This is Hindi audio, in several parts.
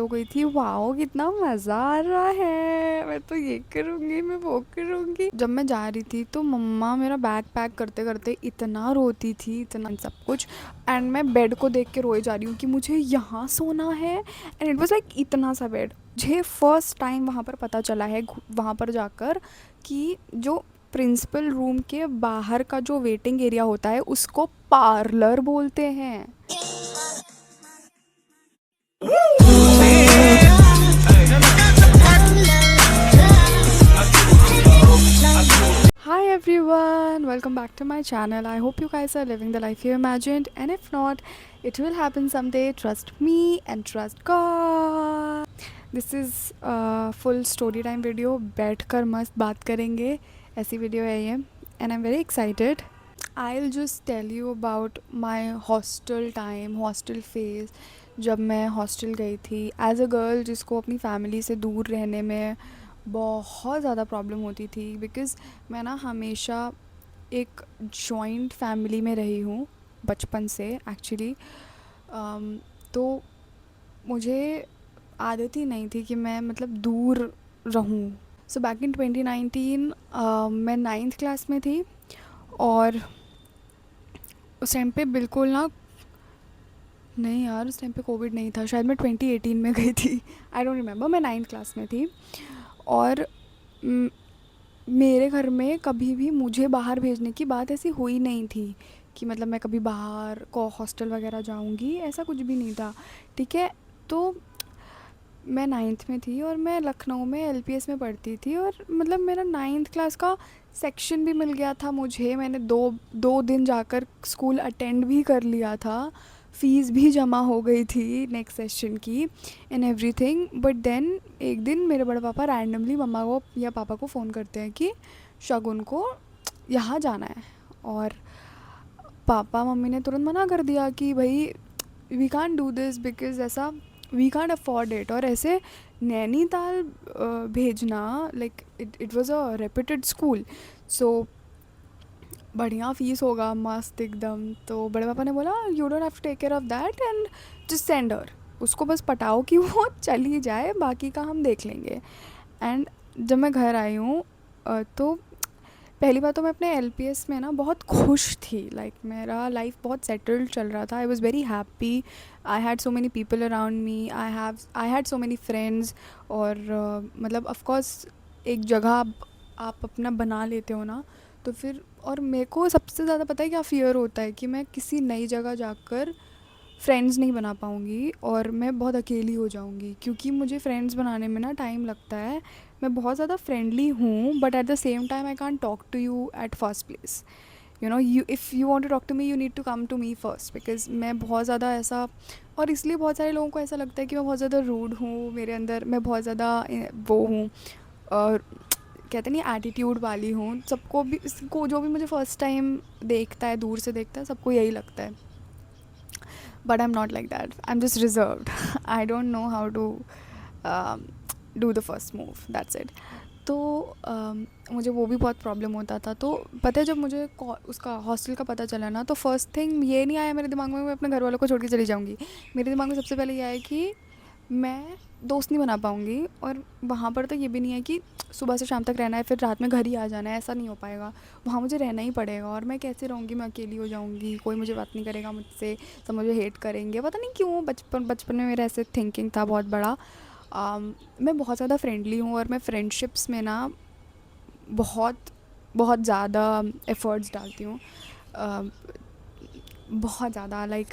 हो गई थी, वाओ कितना मज़ा आ रहा है, मैं तो ये करूँगी, मैं वो करूँगी। जब मैं जा रही थी तो मम्मा मेरा बैग पैक करते करते इतना रोती थी, इतना सब कुछ। एंड मैं बेड को देख के रोए जा रही हूँ कि मुझे यहाँ सोना है। एंड इट वाज लाइक इतना सा बेड। मुझे फर्स्ट टाइम वहाँ पर पता चला है, वहाँ पर जाकर, कि जो प्रिंसिपल रूम के बाहर का जो वेटिंग एरिया होता है उसको पार्लर बोलते हैं। Hi everyone, welcome back to my channel. I hope you guys are living the life you imagined, and if not, it will happen someday. Trust me and trust God. This is a full story time video. बैठकर मस्त बात करेंगे, ऐसी वीडियो है ये, and I'm very excited. I'll just tell you about my hostel time, hostel phase. जब मैं हॉस्टल गई थी एज अ गर्ल, जिसको अपनी फैमिली से दूर रहने में बहुत ज़्यादा प्रॉब्लम होती थी, बिकॉज़ मैं ना हमेशा एक जॉइंट फैमिली में रही हूँ बचपन से एक्चुअली। तो मुझे आदत ही नहीं थी कि मैं मतलब दूर रहूँ। सो बैक इन 2019 मैं नाइन्थ क्लास में थी, और उस टाइम पे बिल्कुल ना, नहीं यार उस टाइम पे कोविड नहीं था, शायद मैं 2018 में गई थी, आई डोंट रिमेंबर। मैं नाइन्थ क्लास में थी, और मेरे घर में कभी भी मुझे बाहर भेजने की बात ऐसी हुई नहीं थी कि मतलब मैं कभी बाहर को हॉस्टल वगैरह जाऊंगी, ऐसा कुछ भी नहीं था। ठीक है। तो मैं नाइन्थ में थी और मैं लखनऊ में एलपीएस में पढ़ती थी, और मतलब मेरा नाइन्थ क्लास का सेक्शन भी मिल गया था मुझे। मैंने दो दो दिन जाकर स्कूल अटेंड भी कर लिया था, फ़ीस भी जमा हो गई थी नेक्स्ट सेशन की, एंड एवरीथिंग। बट देन एक दिन मेरे बड़े पापा रैंडमली मम्मा को या पापा को फ़ोन करते हैं कि शगुन को यहाँ जाना है, और पापा मम्मी ने तुरंत मना कर दिया कि भाई we can't do this, because ऐसा वी कांट अफोर्ड इट। और ऐसे नैनीताल भेजना, like it was a reputed school, so बढ़िया फ़ीस होगा मस्त एकदम। तो बड़े पापा ने बोला you don't have to take care of that, and just send her, उसको बस पटाओ कि वो चली जाए, बाकी का हम देख लेंगे। एंड जब मैं घर आई हूँ, तो पहली बात तो मैं अपने एलपीएस में ना बहुत खुश थी, लाइक मेरा लाइफ बहुत सेटल्ड चल रहा था, I was very happy. I had so many people around me, I had so many friends. और मतलब ऑफकोर्स एक जगह आप अपना बना लेते हो ना, तो फिर, और मेरे को सबसे ज़्यादा पता है क्या फ़ियर होता है कि मैं किसी नई जगह जाकर फ्रेंड्स नहीं बना पाऊँगी, और मैं बहुत अकेली हो जाऊँगी, क्योंकि मुझे फ्रेंड्स बनाने में ना टाइम लगता है। मैं बहुत ज़्यादा फ्रेंडली हूँ, but at the same time I can't talk to you at first place. You know, you if you want to talk to me, you need to come to me first, because मैं बहुत ज़्यादा ऐसा, और इसलिए बहुत सारे लोगों को ऐसा लगता है कि मैं बहुत ज़्यादा रूड हूँ, मेरे अंदर मैं बहुत ज़्यादा वो हूँ, और कहते नहीं एटीट्यूड वाली हूँ। सबको भी, को जो भी मुझे फ़र्स्ट टाइम देखता है, दूर से देखता है, सबको यही लगता है। But I'm not like that. I'm just reserved. I don't know how to do the first move. That's it. तो मुझे वो भी बहुत प्रॉब्लम होता था। तो पता है जब मुझे उसका हॉस्टल का पता चला ना, तो फर्स्ट थिंग ये नहीं आया मेरे दिमाग में मैं अपने घर वालों को छोड़ के चली जाऊँगी। मेरे दिमाग में सबसे पहले ये आया कि मैं दोस्त नहीं बना पाऊँगी, और वहाँ पर तो ये भी नहीं है कि सुबह से शाम तक रहना है फिर रात में घर ही आ जाना है, ऐसा नहीं हो पाएगा। वहाँ मुझे रहना ही पड़ेगा, और मैं कैसे रहूँगी, मैं अकेली हो जाऊँगी, कोई मुझे बात नहीं करेगा मुझसे, सब मुझे हेट करेंगे, पता नहीं क्यों। बचपन बचपन में मेरा ऐसे थिंकिंग था बहुत बड़ा। मैं बहुत ज़्यादा फ्रेंडली हूँ, और मैं फ्रेंडशिप्स में ना बहुत बहुत ज़्यादा एफ़र्ट्स डालती हूँ। बहुत ज़्यादा, like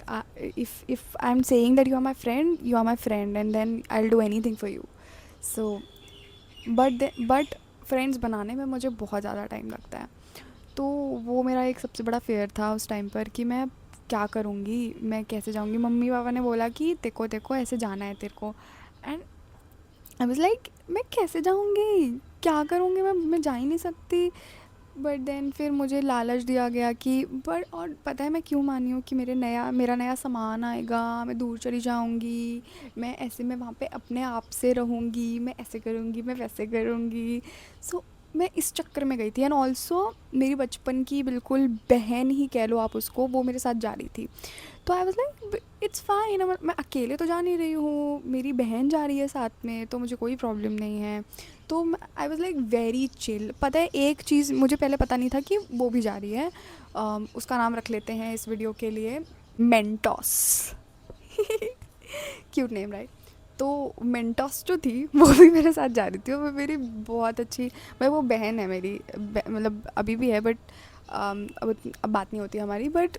if I am saying that you are my friend, and then I will do anything for you. So but friends बनाने में मुझे बहुत ज़्यादा टाइम लगता है। तो वो मेरा एक सबसे बड़ा फ़ियर था उस टाइम पर कि मैं क्या करूँगी, मैं कैसे जाऊँगी। मम्मी पापा ने बोला कि तेको ऐसे जाना है तेरे को, एंड आई वाज लाइक मैं कैसे जाऊँगी, क्या करूँगी, मैं जा ही नहीं सकती। बट देन फिर मुझे लालच दिया गया कि, बट और पता है मैं क्यों मानी हूँ कि मेरा नया सामान आएगा, मैं दूर चली जाऊँगी, मैं वहाँ पे अपने आप से रहूँगी, मैं ऐसे करूँगी, मैं वैसे करूँगी। सो मैं इस चक्कर में गई थी। एंड ऑल्सो मेरी बचपन की बिल्कुल बहन ही कह लो आप उसको, वो मेरे साथ जा रही थी। तो आई वाज लाइक इट्स फाइन, मैं अकेले तो जा नहीं रही हूँ, मेरी बहन जा रही है साथ में, तो मुझे कोई प्रॉब्लम नहीं है। तो आई वाज लाइक वेरी चिल। पता है एक चीज़ मुझे पहले पता नहीं था कि वो भी जा रही है। उसका नाम रख लेते हैं इस वीडियो के लिए, मेंटोस। Cute name right. तो मेंटोस जो थी वो भी मेरे साथ जा रही थी, और वो मेरी बहुत अच्छी, मैं वो बहन है मेरी, मतलब अभी भी है, बट अब बात नहीं होती हमारी, बट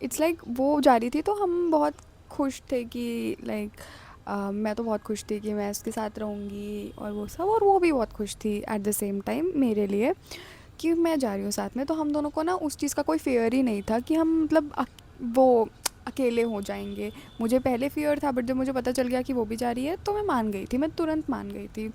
इट्स लाइक वो जा रही थी तो हम बहुत खुश थे कि लाइक मैं तो बहुत खुश थी कि मैं उसके साथ रहूँगी और वो सब, और वो भी बहुत खुश थी एट द सेम टाइम मेरे लिए कि मैं जा रही हूँ साथ में। तो हम दोनों को ना उस चीज़ का कोई फ़ियर ही नहीं था कि हम मतलब वो अकेले हो जाएंगे। मुझे पहले फ़ियर था, बट जब मुझे पता चल गया कि वो भी जा रही है तो मैं मान गई थी, मैं तुरंत मान गई थी।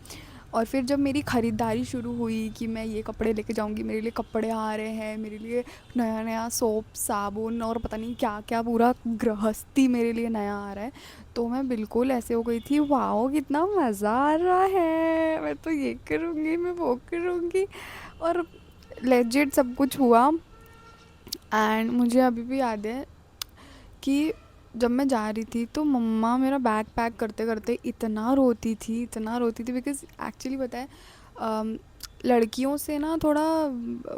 और फिर जब मेरी ख़रीदारी शुरू हुई कि मैं ये कपड़े लेके जाऊँगी, मेरे लिए कपड़े आ रहे हैं, मेरे लिए नया नया सोप साबुन और पता नहीं क्या क्या, पूरा गृहस्थी मेरे लिए नया आ रहा है, तो मैं बिल्कुल ऐसे हो गई थी, वाओ कितना मज़ा आ रहा है, मैं तो ये करूँगी, मैं वो करूँगी। और लेजिट सब कुछ हुआ। एंड मुझे अभी भी याद है कि जब मैं जा रही थी तो मम्मा मेरा बैग पैक करते करते इतना रोती थी, इतना रोती थी, बिकॉज़ एक्चुअली पता है लड़कियों से ना थोड़ा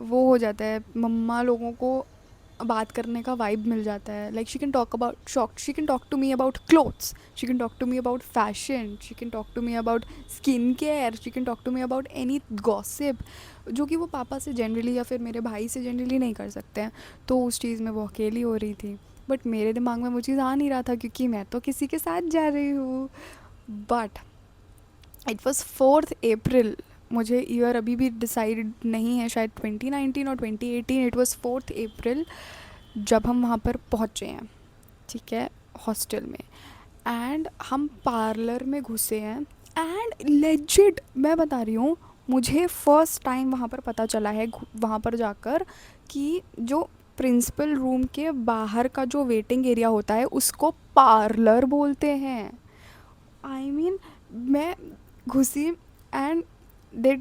वो हो जाता है, मम्मा लोगों को बात करने का वाइब मिल जाता है। Like she can talk to me about clothes, she can talk to me about fashion, she can talk to me about skin care, she can talk to me about any gossip, जो कि वो पापा से जनरली या फिर मेरे भाई से जनरली नहीं कर सकते हैं। तो उस चीज़ में वो अकेली हो रही थी, बट मेरे दिमाग में वो चीज़ आ नहीं रहा था क्योंकि मैं तो किसी के साथ जा रही हूँ। बट इट वॉज़ 4 अप्रैल, मुझे ईयर अभी भी डिसाइड नहीं है, शायद 2019 और 2018, इट वॉज़ 4 अप्रैल जब हम वहाँ पर पहुँचे हैं, ठीक है, हॉस्टल में। एंड हम पार्लर में घुसे हैं, एंड लेजिट मैं बता रही हूँ, मुझे फ़र्स्ट टाइम वहाँ पर पता चला है वहाँ पर जाकर कि जो प्रिंसिपल रूम के बाहर का जो वेटिंग एरिया होता है उसको पार्लर बोलते हैं। आई मीन मैं घुसी, and they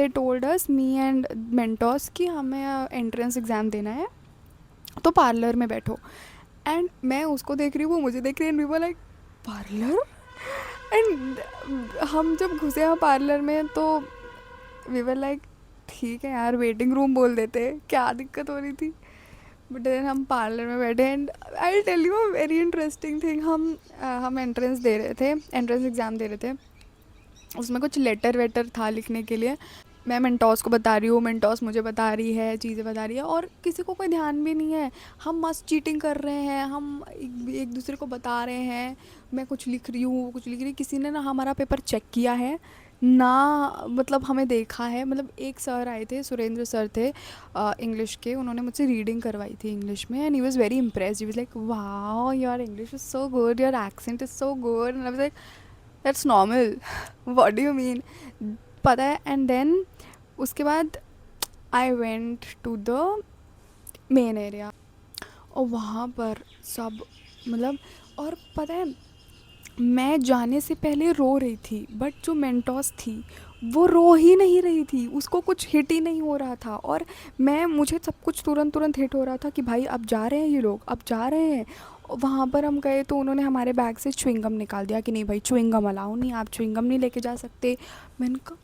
told us me and Mentos कि हमें एंट्रेंस एग्ज़ाम देना है तो पार्लर में बैठो। एंड मैं उसको देख रही हूँ, वो मुझे देख रही है, and we were like parlour. एंड हम जब घुसे हैं पार्लर में तो वी वर लाइक ठीक है यार, वेटिंग रूम बोल देते, क्या दिक्कत हो रही थी। बट देन हम पार्लर में बैठे, and I tell you a very interesting thing. हम एंट्रेंस दे रहे थे, एंट्रेंस एग्ज़ाम दे रहे थे, उसमें कुछ लेटर वेटर था लिखने के लिए। मैं मेंटोस को बता रही हूँ, मेंटोस मुझे बता रही है, चीज़ें बता रही है, और किसी को कोई ध्यान भी नहीं है। हम मस्त चीटिंग कर रहे हैं, हम एक दूसरे को बता रहे हैं, मैं कुछ लिख रही हूँ, वो कुछ लिख रही है। किसी ने ना हमारा पेपर चेक किया है ना, मतलब हमें देखा है। मतलब एक सर आए थे, सुरेंद्र सर थे इंग्लिश के, उन्होंने मुझसे रीडिंग करवाई थी इंग्लिश में, and he was very impressed, he was like wow your English is so good, your accent is so good, and I was like that's normal, what do you mean, पता है। एंड देन उसके बाद I went to the main area, और वहाँ पर सब मतलब, और पता है मैं जाने से पहले रो रही थी, बट जो मेंटोस थी वो रो ही नहीं रही थी, उसको कुछ हिट ही नहीं हो रहा था, और मुझे सब कुछ तुरंत तुरंत हिट हो रहा था कि भाई अब जा रहे हैं ये लोग, अब जा रहे हैं। वहाँ पर हम गए तो उन्होंने हमारे बैग से च्युइंगम निकाल दिया कि नहीं भाई च्युइंगम अलाउ नहीं, आप च्युइंगम नहीं लेके जा सकते। मैंने कहा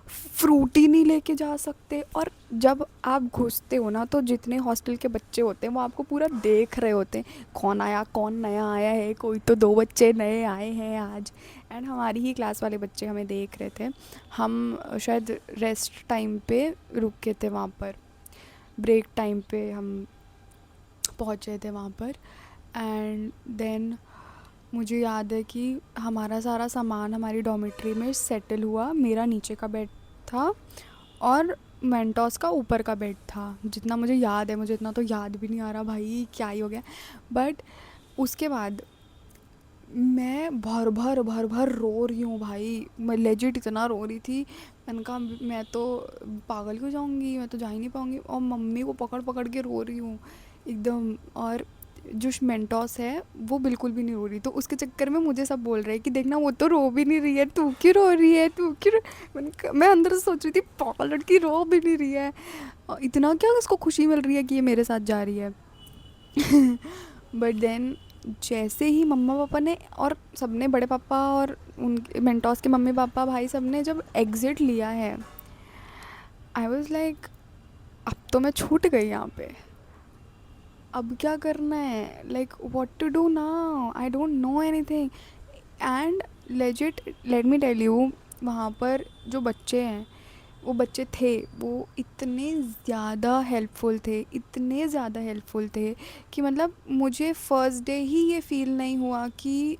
फ्रूटी नहीं लेके जा सकते। और जब आप घुसते हो ना तो जितने हॉस्टल के बच्चे होते हैं वो आपको पूरा देख रहे होते हैं, कौन आया, कौन नया आया है, कोई तो 2 बच्चे नए आए हैं आज। एंड हमारी ही क्लास वाले बच्चे हमें देख रहे थे। हम शायद रेस्ट टाइम पे रुके थे वहाँ पर, ब्रेक टाइम पे हम पहुँचे थे वहाँ पर। एंड देन मुझे याद है कि हमारा सारा सामान हमारी डॉर्मेट्री में सेटल हुआ। मेरा नीचे का बेड था और मेंटोस का ऊपर का बेड था, जितना मुझे याद है। मुझे इतना तो याद भी नहीं आ रहा भाई, क्या ही हो गया। बट उसके बाद मैं भर भर भर भर रो रही हूँ भाई, मैं लेजिट इतना रो रही थी। मैंने कहा मैं तो पागल हो जाऊँगी, मैं तो जा ही नहीं पाऊँगी, और मम्मी को पकड़ पकड़ के रो रही हूँ एकदम। और जो मेंटोस है वो बिल्कुल भी नहीं रो रही, तो उसके चक्कर में मुझे सब बोल रहे हैं कि देखना वो तो रो भी नहीं रही है, तू क्यों रो रही है, तू क्यों मैं अंदर से सोच रही थी पागल लड़की रो भी नहीं रही है, इतना क्या उसको खुशी मिल रही है कि ये मेरे साथ जा रही है। बट देन जैसे ही मम्मा पापा ने और सबने, बड़े पापा और उनके मेंटोस के मम्मी पापा भाई सब ने जब एग्ज़िट लिया है, आई वाज लाइक अब तो मैं छूट गई यहाँ पे, अब क्या करना है, like what to do now, I don't know anything. And legit let me tell you, वहाँ पर जो बच्चे हैं, वो बच्चे थे, वो इतने ज़्यादा हेल्पफुल थे, इतने ज़्यादा हेल्पफुल थे कि मतलब मुझे फ़र्स्ट डे ही ये फ़ील नहीं हुआ कि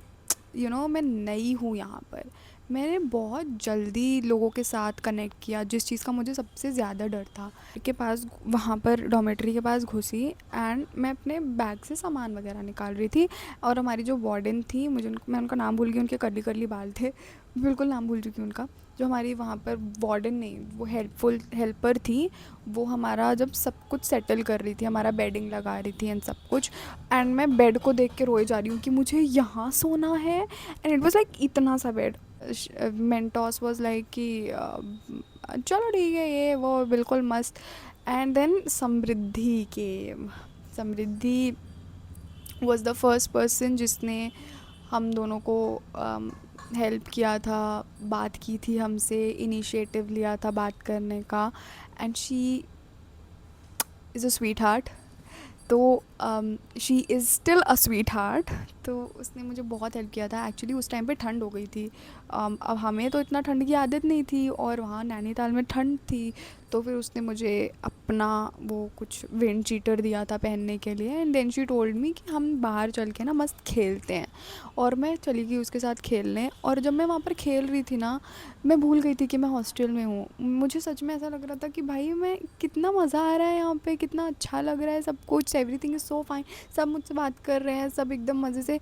मैं नई हूँ यहाँ पर। मैंने बहुत जल्दी लोगों के साथ कनेक्ट किया, जिस चीज़ का मुझे सबसे ज़्यादा डर था। के पास वहाँ पर डॉर्मेट्री के पास घुसी एंड मैं अपने बैग से सामान वगैरह निकाल रही थी, और हमारी जो वार्डन थी, मैं उनका नाम भूल गई, उनके कर्ली कर्ली बाल थे, बिल्कुल नाम भूल चुकी हूँ उनका। जो हमारी वहाँ पर वार्डन नहीं, वो हेल्पर थी, वो हमारा जब सब कुछ सेटल कर रही थी, हमारा बेडिंग लगा रही थी एंड सब कुछ, एंड मैं बेड को देख के रोए जा रही हूँ कि मुझे यहाँ सोना है, एंड इट वाज लाइक इतना सा बेड। मेंटोस वाज लाइक कि चलो ठीक है, ये वो बिल्कुल मस्त। And then Samriddhi was the first person जिसने हम दोनों को हेल्प किया था, बात की थी हमसे, इनिशिएटिव लिया था बात करने का, and she is a sweetheart. तो she is still a sweetheart. तो उसने मुझे बहुत हेल्प किया था। एक्चुअली उस टाइम पे ठंड हो गई थी, अब हमें तो इतना ठंड की आदत नहीं थी, और वहाँ नैनीताल में ठंड थी, तो फिर उसने मुझे अपना वो कुछ विंड चीटर दिया था पहनने के लिए, and then she told me कि हम बाहर चल के ना मस्त खेलते हैं, और मैं चली गई उसके साथ खेलने। और जब मैं वहाँ पर खेल रही थी ना, मैं भूल गई थी कि मैं हॉस्टल में हूँ। मुझे सच में ऐसा लग रहा था कि भाई मैं, कितना मज़ा आ रहा है यहाँ पे, कितना अच्छा लग रहा है सब कुछ, एवरीथिंग इज़ सो फाइन, सब मुझसे बात कर रहे हैं, सब एकदम मज़े से,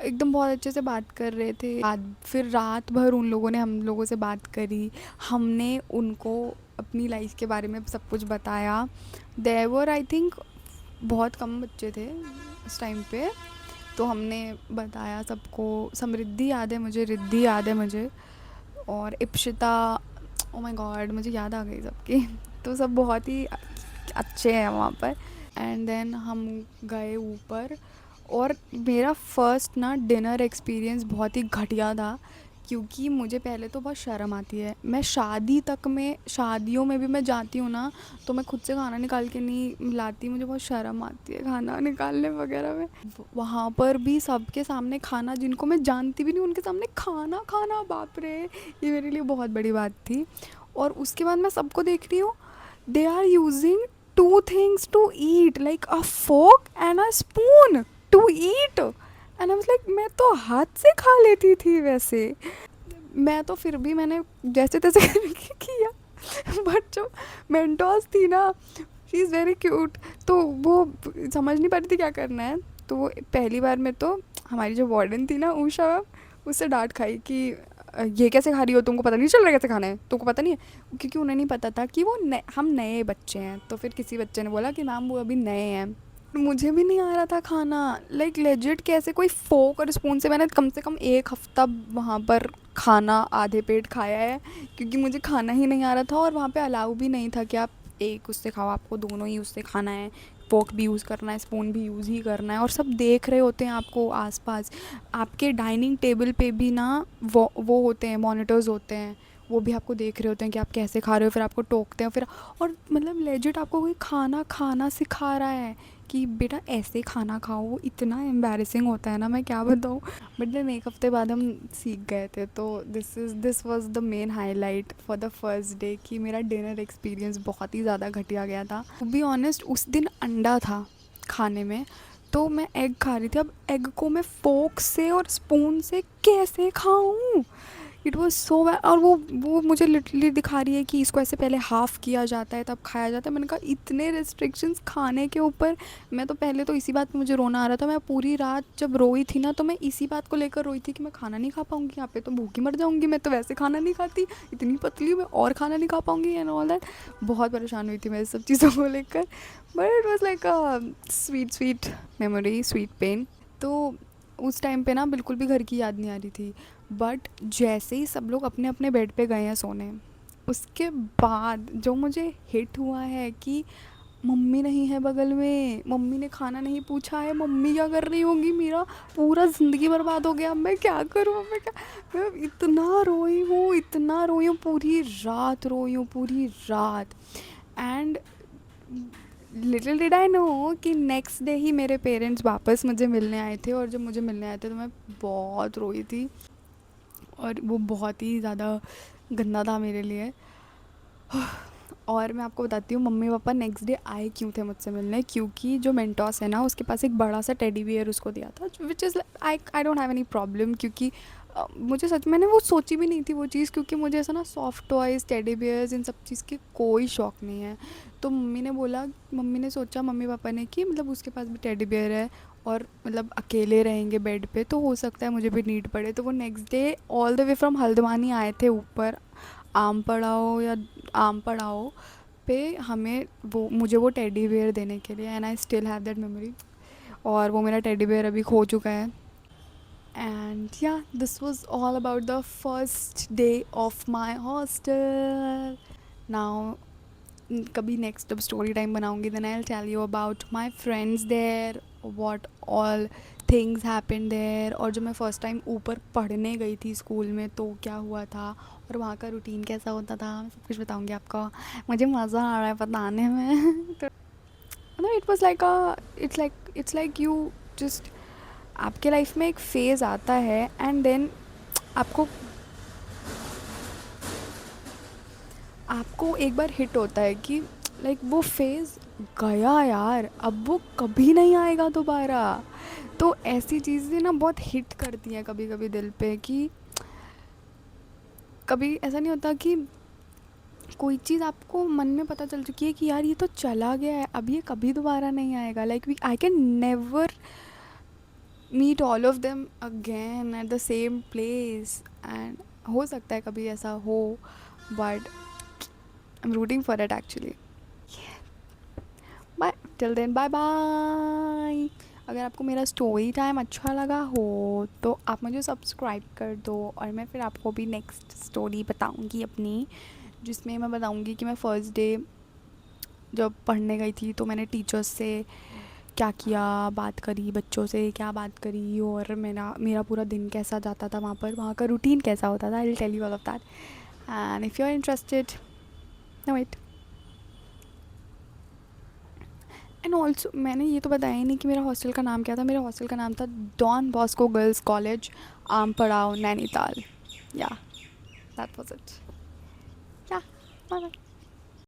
एकदम बहुत अच्छे से बात कर रहे थे। फिर रात भर उन लोगों ने हम लोगों से बात करी, हमने उनको अपनी लाइफ के बारे में सब कुछ बताया। देयर वर आई थिंक बहुत कम बच्चे थे उस टाइम पे, तो हमने बताया सबको। समृद्धि याद है मुझे, रिद्धि याद है मुझे, और इप्शिता, ओ माय गॉड मुझे याद आ गई सबकी। तो सब बहुत ही अच्छे हैं वहाँ पर। एंड देन हम गए ऊपर, और मेरा फर्स्ट ना डिनर एक्सपीरियंस बहुत ही घटिया था, क्योंकि मुझे पहले तो बहुत शर्म आती है। मैं शादियों में भी मैं जाती हूँ ना, तो मैं खुद से खाना निकाल के नहीं लाती, मुझे बहुत शर्म आती है खाना निकालने वगैरह में। वहाँ पर भी सबके सामने खाना, जिनको मैं जानती भी नहीं उनके सामने खाना खाना, बाप रे, ये मेरे लिए बहुत बड़ी बात थी। और उसके बाद मैं सबको देख रही हूँ, they are using two things to eat, like a fork and a spoon to eat, and I was like मैं तो हाथ से खा लेती थी वैसे। मैं तो फिर भी मैंने जैसे तैसे करके किया, बट जो मेंटोस थी ना, शी इज़ वेरी क्यूट, तो वो समझ नहीं पा रही थी क्या करना है। तो वो पहली बार में तो हमारी जो वार्डन थी ना उषा, उससे डांट खाई कि ये कैसे खा रही हो, तुमको पता नहीं चल रहा कैसे खाना है, तुमको पता नहीं है, क्योंकि उन्हें नहीं पता था कि हम नए बच्चे हैं। तो फिर किसी बच्चे ने बोला कि मैम वो अभी नए हैं। मुझे भी नहीं आ रहा था खाना, लाइक लेजिट कैसे कोई फोक और स्पून से मैंने कम से कम 1 हफ्ता वहाँ पर खाना आधे पेट खाया है, क्योंकि मुझे खाना ही नहीं आ रहा था। और वहाँ पे अलाउ भी नहीं था कि आप एक उससे खाओ, आपको दोनों ही उससे खाना है, फोक भी यूज़ करना है, स्पून भी यूज़ ही करना है। और सब देख रहे होते हैं आपको आसपास, आपके डाइनिंग टेबल पे भी ना वो होते हैं, मॉनिटर्स होते हैं, वो भी आपको देख रहे होते हैं कि आप कैसे खा रहे हो, फिर आपको टोकते हैं फिर। और मतलब लेजिट आपको कोई खाना खाना सिखा रहा है कि बेटा ऐसे खाना खाओ, वो इतना एम्बैरेसिंग होता है ना, मैं क्या बताऊँ। बट देन 1 हफ्ते बाद हम सीख गए थे। तो this was the main highlight for the first day, कि मेरा डिनर एक्सपीरियंस बहुत ही ज़्यादा घटिया गया था। टू बी ऑनेस्ट उस दिन अंडा था खाने में, तो मैं एग खा रही थी। अब एग को मैं फोक से और स्पून से कैसे खाऊं, इट वॉज सो बैड। और वो मुझे लिटरली दिखा रही है कि इसको ऐसे पहले हाफ़ किया जाता है तब खाया जाता है। मैंने कहा इतने रिस्ट्रिक्शंस खाने के ऊपर। मैं तो पहले तो इसी बात पे मुझे रोना आ रहा था। मैं पूरी रात जब रोई थी ना, तो मैं इसी बात को लेकर रोई थी कि मैं खाना नहीं खा पाऊँगी यहाँ पे, तो भूखी मर जाऊँगी। मैं तो वैसे खाना नहीं खाती, इतनी पतली हूँ मैं, और खाना नहीं खा पाऊँगी एंड ऑल दैट। बहुत परेशान हुई थी मैं इस सब चीज़ों को लेकर। But it was like a sweet sweet memory, sweet pain. तो उस टाइम पे ना बिल्कुल भी घर की याद नहीं आ रही थी। बट जैसे ही सब लोग अपने अपने बेड पे गए हैं सोने, उसके बाद जो मुझे हिट हुआ है कि मम्मी नहीं है बगल में, मम्मी ने खाना नहीं पूछा है, मम्मी क्या कर रही होंगी, मेरा पूरा ज़िंदगी बर्बाद हो गया। अब मैं क्या करूँ, अब मैं इतना रोई हूँ, इतना रोई हूँ, पूरी रात रोई हूँ, पूरी रात। And little did I know कि नेक्स्ट डे ही मेरे पेरेंट्स वापस मुझे मिलने आए थे। और जब मुझे मिलने आए थे तो मैं बहुत रोई थी, और वो बहुत ही ज़्यादा गंदा था मेरे लिए। और मैं आपको बताती हूँ मम्मी पापा नेक्स्ट डे आए क्यों थे मुझसे मिलने, क्योंकि जो मेंटोस है ना, उसके पास एक बड़ा सा टेडी बियर उसको दिया था, which is I don't have any problem. क्योंकि मुझे सच, मैंने वो सोची भी नहीं थी वो चीज़, क्योंकि मुझे ऐसा ना सॉफ्ट टॉयज़, टेडी बियर्स, इन सब चीज़ की कोई शौक़ नहीं है। तो मम्मी ने सोचा, मम्मी पापा ने, कि मतलब उसके पास भी टेडी बियर है और मतलब अकेले रहेंगे बेड पे, तो हो सकता है मुझे भी नीड पड़े। तो वो next day all the way from Haldwani आए थे ऊपर आम पड़ाव पे हमें, वो मुझे वो टेडी बेयर देने के लिए। And I still have that memory. और वो मेरा टेडी बेयर अभी खो चुका है। And yeah, this was all about the first day of my hostel. Now कभी नेक्स्ट जब स्टोरी टाइम बनाऊंगी, then I will tell you about my friends there, what all things happened there. और जब मैं फ़र्स्ट टाइम ऊपर पढ़ने गई थी स्कूल में, तो क्या हुआ था और वहाँ का रूटीन कैसा होता था, मैं सब कुछ बताऊंगी आपको। मुझे मज़ा आ रहा है बताने में। तो मतलब इट्स लाइक यू जस्ट, आपके लाइफ में एक फ़ेज़ आता है एंड देन आपको आपको एक बार हिट होता है कि लाइक वो फेज़ गया यार, अब वो कभी नहीं आएगा दोबारा। तो ऐसी चीज़ें ना बहुत हिट करती हैं कभी कभी दिल पे, कि कभी ऐसा नहीं होता कि कोई चीज़ आपको मन में पता चल चुकी है कि यार ये तो चला गया है, अब ये कभी दोबारा नहीं आएगा। Like we I can never meet all of them again at the same place. And हो सकता है कभी ऐसा हो, but I am rooting for it actually. Bye, till then bye bye. अगर आपको मेरा स्टोरी टाइम अच्छा लगा हो तो आप मुझे सब्सक्राइब कर दो, और मैं फिर आपको भी नेक्स्ट स्टोरी बताऊंगी अपनी, जिसमें मैं बताऊंगी कि मैं फ़र्स्ट डे जब पढ़ने गई थी तो मैंने टीचर्स से क्या किया, बात करी, बच्चों से क्या बात करी, और मेरा मेरा पूरा दिन कैसा जाता था वहाँ पर, वहाँ का रूटीन कैसा होता था। I will tell you all of that. And if you are interested, no wait. And also मैंने ये तो बताया ही नहीं कि मेरा हॉस्टल का नाम क्या था। मेरा हॉस्टल का नाम था डॉन बॉस्को गर्ल्स कॉलेज, आम पड़ाव, नैनीताल। या, दैट वाज इट। या, बाय बाय।